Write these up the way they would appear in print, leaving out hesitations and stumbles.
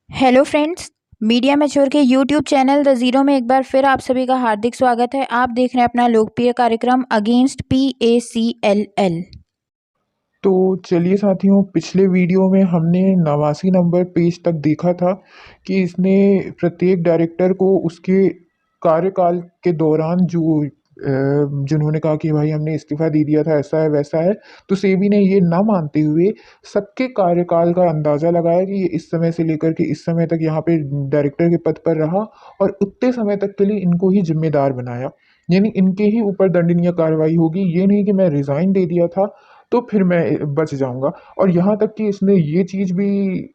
Hello friends. Media mature के YouTube channel the zero में एक बार फिर आप सभी का हार्दिक स्वागत है। आप देख रहे हैं अपना लोकप्रिय कार्यक्रम अगेंस्ट PACLL। तो चलिए साथियों, पिछले वीडियो में हमने 89 नंबर पेज तक देखा था कि इसने प्रत्येक डायरेक्टर को उसके कार्यकाल के दौरान जिन्होंने कहा कि भाई हमने इस्तीफा दे दिया था, ऐसा है वैसा है, तो सेबी ने ये ना मानते हुए सबके कार्यकाल का अंदाजा लगाया कि ये इस समय से लेकर के इस समय तक यहाँ पे डायरेक्टर के पद पर रहा और उतने समय तक के लिए इनको ही जिम्मेदार बनाया। यानी इनके ही ऊपर दंडनीय कार्रवाई होगी, ये नहीं कि मैं रिजाइन दे दिया था तो फिर मैं बच जाऊंगा। और यहाँ तक कि इसने ये चीज भी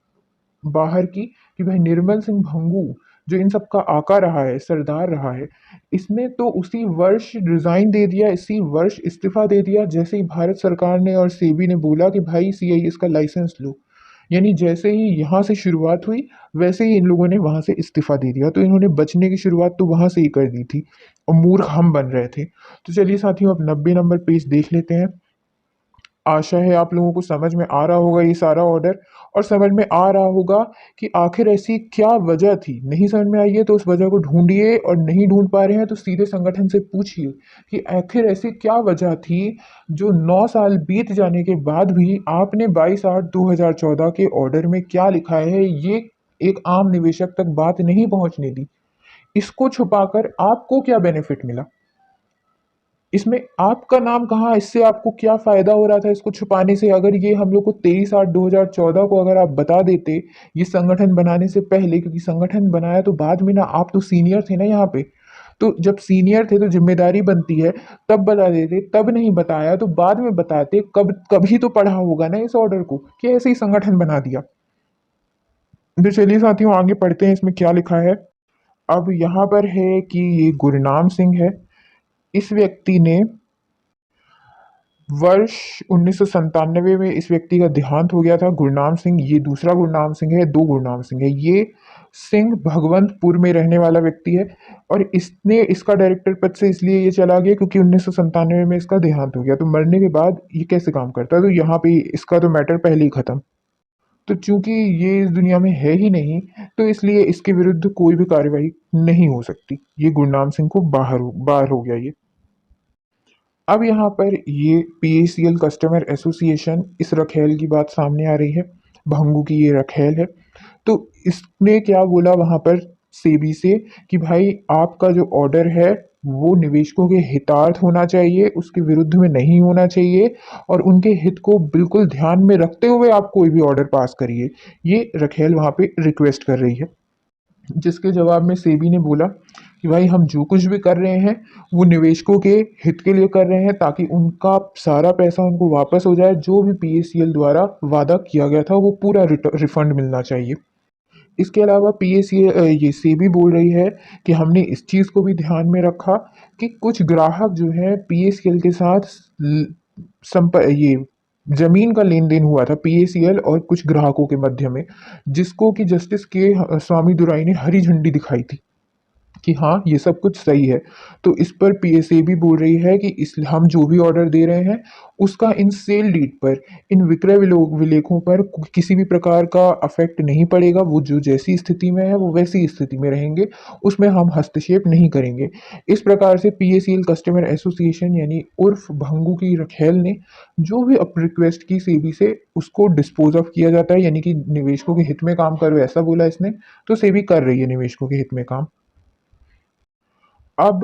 बाहर की कि भाई निर्मल सिंह भंगू जो इन सब का आका रहा है, सरदार रहा है, इसने तो उसी वर्ष रिजाइन दे दिया, इसी वर्ष इस्तीफा दे दिया जैसे ही भारत सरकार ने और सेबी ने बोला कि भाई CIS का लाइसेंस लो। यानी जैसे ही यहाँ से शुरुआत हुई वैसे ही इन लोगों ने वहां से इस्तीफा दे दिया। तो इन्होंने बचने की शुरुआत तो वहां से ही कर दी थी और मूर्ख हम बन रहे थे। तो चलिए साथियों, अब 90 नंबर पेज देख लेते हैं। आशा है आप लोगों को समझ में आ रहा होगा ये सारा ऑर्डर, और समझ में आ रहा होगा कि आखिर ऐसी क्या वजह थी। नहीं समझ में आई है तो उस वजह को ढूंढिए, और नहीं ढूंढ पा रहे हैं तो सीधे संगठन से पूछिए कि आखिर ऐसी क्या वजह थी जो 9 साल बीत जाने के बाद भी आपने 22/8/2014 के ऑर्डर में क्या लिखा है ये एक आम निवेशक तक बात नहीं पहुंचने दी। इसको छुपाकर आपको क्या बेनिफिट मिला, इसमें आपका नाम कहाँ, इससे आपको क्या फायदा हो रहा था इसको छुपाने से। अगर ये हम लोग को 23/8/2014 को अगर आप बता देते ये संगठन बनाने से पहले, क्योंकि संगठन बनाया तो बाद में ना, आप तो सीनियर थे ना यहाँ पे, तो जब सीनियर थे तो जिम्मेदारी बनती है, तब बता देते। तब नहीं बताया तो बाद में बताते, कब कभी तो पढ़ा होगा ना इस ऑर्डर को कि ऐसे ही संगठन बना दिया। तो चलिए साथियों, आगे पढ़ते हैं इसमें क्या लिखा है। अब यहाँ पर है कि ये गुरनाम सिंह है। इस व्यक्ति ने वर्ष 1997 में इस व्यक्ति का देहांत हो गया था। गुरनाम सिंह, ये दूसरा गुरनाम सिंह है, दो गुरनाम सिंह है। ये सिंह भगवंतपुर में रहने वाला व्यक्ति है, और इसने इसका डायरेक्टर पद से इसलिए ये चला गया क्योंकि 1997 में इसका देहांत हो गया। तो मरने के बाद ये कैसे काम करता है, तो यहाँ पे इसका तो मैटर पहले ही खत्म। तो चूंकि ये इस दुनिया में है ही नहीं, तो इसलिए इसके विरुद्ध कोई भी कार्यवाही नहीं हो सकती। ये गुरनाम सिंह को बाहर हो गया ये। अब यहाँ पर ये PACL कस्टमर एसोसिएशन, इस रखेल की बात सामने आ रही है। भंगू की ये रखेल है। तो इसने क्या बोला वहां पर सेबी से कि भाई आपका जो ऑर्डर है वो निवेशकों के हितार्थ होना चाहिए, उसके विरुद्ध में नहीं होना चाहिए, और उनके हित को बिल्कुल ध्यान में रखते हुए आप कोई भी ऑर्डर पास करिए। ये रखेल वहां पे रिक्वेस्ट कर रही है, जिसके जवाब में सेबी ने बोला कि भाई हम जो कुछ भी कर रहे हैं वो निवेशकों के हित के लिए कर रहे हैं, ताकि उनका सारा पैसा उनको वापस हो जाए। जो भी PACL द्वारा वादा किया गया था वो पूरा रिफंड मिलना चाहिए। इसके अलावा PACL ये सेबी बोल रही है कि हमने इस चीज़ को भी ध्यान में रखा कि कुछ ग्राहक जो है PACL के साथ ये जमीन का लेन देन हुआ था PACL और कुछ ग्राहकों के मध्य में, जिसको कि जस्टिस के स्वामी दुराई ने हरी झंडी दिखाई थी कि हाँ ये सब कुछ सही है। तो इस पर PSA भी बोल रही है कि इस हम जो भी ऑर्डर दे रहे हैं उसका इन सेल डीड पर, इन विक्रय विलेखों पर किसी भी प्रकार का अफेक्ट नहीं पड़ेगा। वो जो जैसी स्थिति में है वो वैसी स्थिति में रहेंगे, उसमें हम हस्तक्षेप नहीं करेंगे। इस प्रकार से PACL कस्टमर एसोसिएशन यानी उर्फ भंगू की रखेल ने जो भी रिक्वेस्ट की सेबी से, उसको डिस्पोज ऑफ किया जाता है, यानी कि निवेशकों के हित में काम करो ऐसा बोला इसने। तो सेबी कर रही है निवेशकों के हित में काम। अब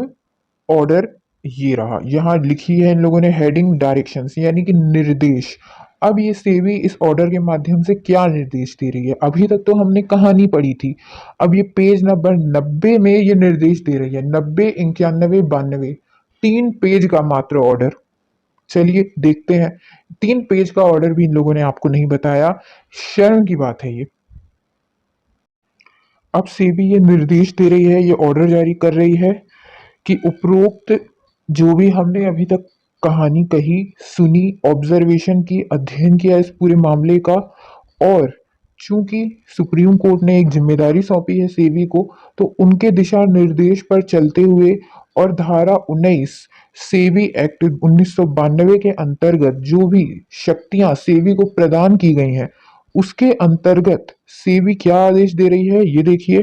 ऑर्डर ये रहा, यहाँ लिखी है इन लोगों ने हेडिंग डायरेक्शंस, यानी कि निर्देश। अब ये सेबी इस ऑर्डर के माध्यम से क्या निर्देश दे रही है, अभी तक तो हमने कहानी पढ़ी थी। अब ये पेज नंबर 90 में ये निर्देश दे रही है। 90, 91, 92, 3 पेज का मात्र ऑर्डर। चलिए देखते हैं। 3 पेज का ऑर्डर भी इन लोगों ने आपको नहीं बताया, शर्म की बात है ये। अब सेबी ये निर्देश दे रही है, ये ऑर्डर जारी कर रही है कि उपरोक्त जो भी हमने अभी तक कहानी कही, सुनी, ऑब्जर्वेशन की, अध्ययन किया इस पूरे मामले का, और चूंकि सुप्रीम कोर्ट ने एक जिम्मेदारी सौंपी है सेबी को, तो उनके दिशा निर्देश पर चलते हुए और धारा 19 सेबी एक्ट 1992 के अंतर्गत जो भी शक्तियां सेबी को प्रदान की गई हैं उसके अंतर्गत सेबी क्या आदेश दे रही है ये देखिए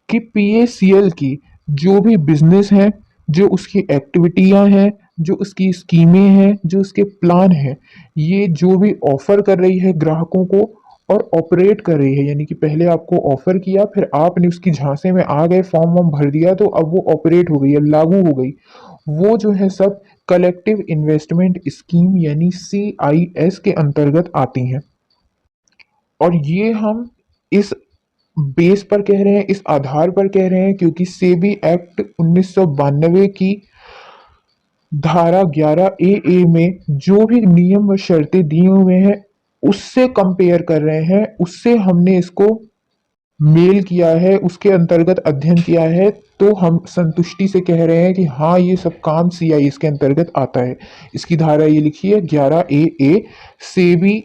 कि पीएसीएल की जो भी बिजनेस है, जो उसकी एक्टिविटियां हैं, जो उसकी स्कीमें हैं, जो उसके प्लान हैं, ये जो भी ऑफर कर रही है ग्राहकों को और ऑपरेट कर रही है, यानी कि पहले आपको ऑफर किया, फिर आपने उसकी झांसे में आ गए, फॉर्म वॉर्म भर दिया, तो अब वो ऑपरेट हो गई, अब लागू हो गई। वो जो है सब कलेक्टिव इन्वेस्टमेंट स्कीम यानी CIS के अंतर्गत आती हैं। और ये हम इस बेस पर कह रहे हैं, इस आधार पर कह रहे हैं, क्योंकि सेबी एक्ट 1992 की धारा 11 ए में जो भी नियम व शर्तें दिए हुए हैं उससे कंपेयर कर रहे हैं, उससे हमने इसको मेल किया है, उसके अंतर्गत अध्ययन किया है, तो हम संतुष्टि से कह रहे हैं कि हाँ ये सब काम CIS के अंतर्गत आता है। इसकी धारा ये लिखी है 11 A SEBI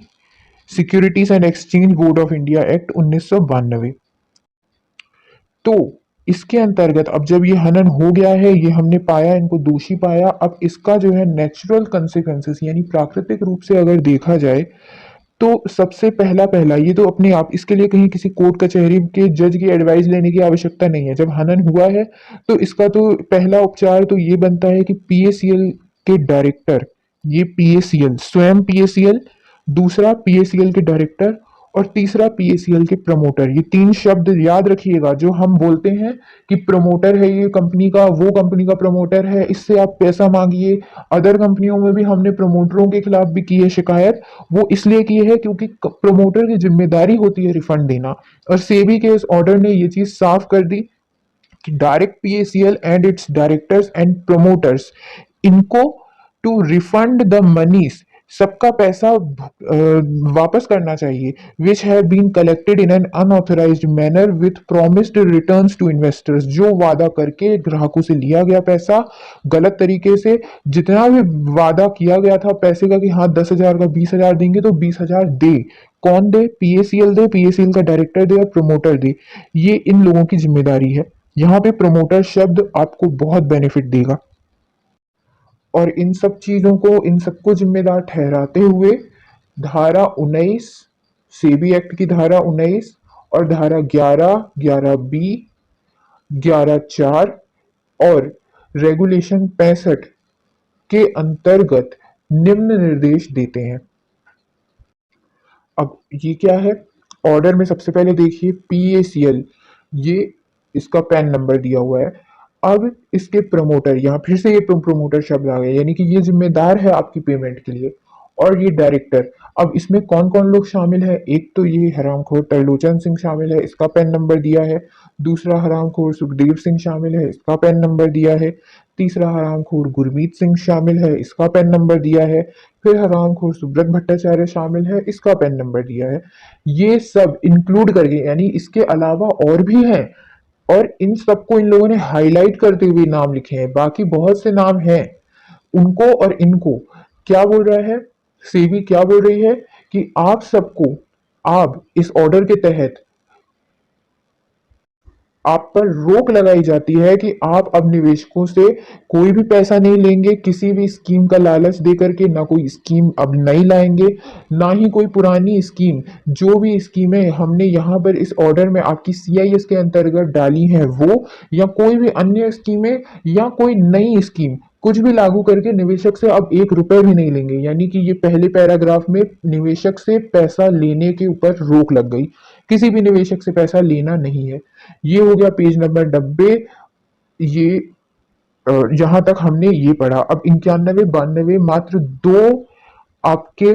securities and exchange board of India act 1992। तो इसके अंतर्गत अब जब ये हनन हो गया है, ये हमने पाया, इनको दोषी पाया, अब इसका जो है नेचुरल कंसिक्वेंसेस यानी प्राकृतिक रूप से अगर देखा जाए तो सबसे पहला पहला ये तो अपने आप, इसके लिए कहीं किसी कोर्ट कचहरी के जज की एडवाइस लेने की आवश्यकता नहीं है। जब हनन हुआ है तो इसका तो पहला उपचार तो ये बनता है कि पीएसीएल के डायरेक्टर, ये पीएसीएल स्वयं पीएसीएल, दूसरा पीएसीएल के डायरेक्टर और तीसरा पीएसीएल के प्रमोटर, ये तीन शब्द याद रखिएगा। जो हम बोलते हैं कि प्रमोटर है ये कंपनी का, वो कंपनी का प्रमोटर है, इससे आप पैसा मांगिए। अदर कंपनियों में भी हमने प्रमोटरों के खिलाफ भी की है शिकायत, वो इसलिए की है क्योंकि प्रमोटर की जिम्मेदारी होती है रिफंड देना। और सेबी के इस ऑर्डर ने ये चीज साफ कर दी कि direct PACL and its directors and promoters, इनको टू रिफंड द मनीज, सबका पैसा वापस करना चाहिए, which have been collected in an unauthorised manner with promised returns to investors, जो वादा करके ग्राहकों से लिया गया पैसा गलत तरीके से, जितना भी वादा किया गया था पैसे का कि हाँ 10,000 का 20,000 देंगे, तो 20,000 दे। कौन दे? पीएसीएल दे, पीएसीएल का डायरेक्टर दे और प्रमोटर दे। ये इन लोगों की जिम्मेदारी है। यहाँ पे प्रमोटर शब्द आपको बहुत बेनिफिट देगा। और इन सब चीजों को, इन सबको जिम्मेदार ठहराते हुए धारा 19 सेबी एक्ट की धारा 19 और धारा 11 11 बी 11 4 और रेगुलेशन 65 के अंतर्गत निम्न निर्देश देते हैं। अब ये क्या है? ऑर्डर में सबसे पहले देखिए पीएसीएल, ये इसका पैन नंबर दिया हुआ है। अब इसके प्रमोटर, यहाँ फिर से ये प्रमोटर शब्द आ गया, यानी कि ये जिम्मेदार है आपकी पेमेंट के लिए। और ये डायरेक्टर, अब इसमें कौन कौन लोग शामिल है? एक तो ये हरामखोर तरलोचन सिंह शामिल है, इसका पैन नंबर दिया है। दूसरा हरामखोर सुखदेव सिंह शामिल है, इसका पैन नंबर दिया है। तीसरा हरामखोर गुरमीत सिंह शामिल है, इसका पैन नंबर दिया है। फिर हरामखोर सुब्रत भट्टाचार्य शामिल है, इसका पैन नंबर दिया है। ये सब इंक्लूड करके, यानी इसके अलावा और भी हैं, और इन सबको इन लोगों ने हाईलाइट करते हुए नाम लिखे हैं। बाकी बहुत से नाम हैं, उनको और इनको क्या बोल रहा है सेबी, क्या बोल रही है कि आप सबको, आप इस ऑर्डर के तहत आप पर रोक लगाई जाती है कि आप अब निवेशकों से कोई भी पैसा नहीं लेंगे, किसी भी स्कीम का लालच देकर के, ना कोई स्कीम अब नहीं लाएंगे, ना ही कोई पुरानी स्कीम, जो भी स्कीमें हमने यहाँ पर इस ऑर्डर में आपकी CIS के अंतर्गत डाली हैं वो, या कोई भी अन्य स्कीमें या कोई नई स्कीम कुछ भी लागू करके निवेशक से अब 1 रुपए भी नहीं लेंगे। यानी कि ये पहले पैराग्राफ में निवेशक से पैसा लेने के ऊपर रोक लग गई, किसी भी निवेशक से पैसा लेना नहीं है। ये हो गया पेज नंबर 90। ये जहां तक हमने ये पढ़ा। अब 91 92 मात्र 2 आपके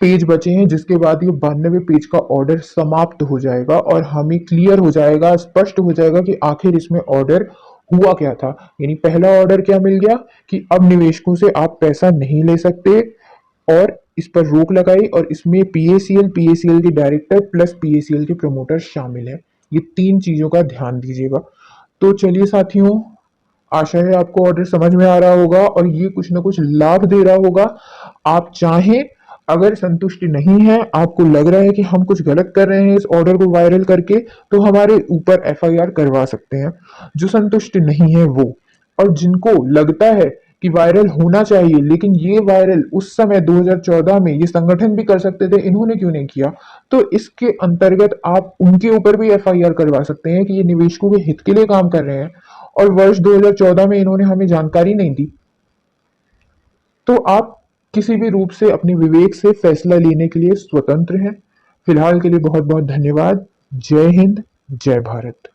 पेज बचे हैं, जिसके बाद ये 92 पेज का ऑर्डर समाप्त हो जाएगा और हमें क्लियर हो जाएगा, स्पष्ट हो जाएगा कि आखिर इसमें ऑर्डर हुआ क्या था। यानी पहला ऑर्डर क्या मिल गया कि अब निवेशकों से आप पैसा नहीं ले सकते, और इस पर रोक लगाई, और इसमें पीएसीएल, पीएसीएल के डायरेक्टर प्लस पीएसीएल के प्रमोटर शामिल है। ये 3 चीजों का ध्यान दीजिएगा। तो चलिए साथियों, आशा है आपको ऑर्डर समझ में आ रहा होगा और ये कुछ ना कुछ लाभ दे रहा होगा। आप चाहें, अगर संतुष्टि नहीं है, आपको लग रहा है कि हम कुछ गलत कर रहे हैं इस ऑर्डर को वायरल करके, तो हमारे ऊपर एफआईआर करवा सकते हैं। जो संतुष्ट नहीं है वो, और जिनको लगता है कि वायरल होना चाहिए, लेकिन ये वायरल उस समय 2014 में ये संगठन भी कर सकते थे, इन्होंने क्यों नहीं किया? तो इसके अंतर्गत आप उनके ऊपर भी एफआईआर करवा सकते हैं कि ये निवेशकों के हित के लिए काम कर रहे हैं और वर्ष 2014 में इन्होंने हमें जानकारी नहीं दी। तो आप किसी भी रूप से अपने विवेक से फैसला लेने के लिए स्वतंत्र हैं। फिलहाल के लिए बहुत बहुत धन्यवाद। जय हिंद, जय भारत।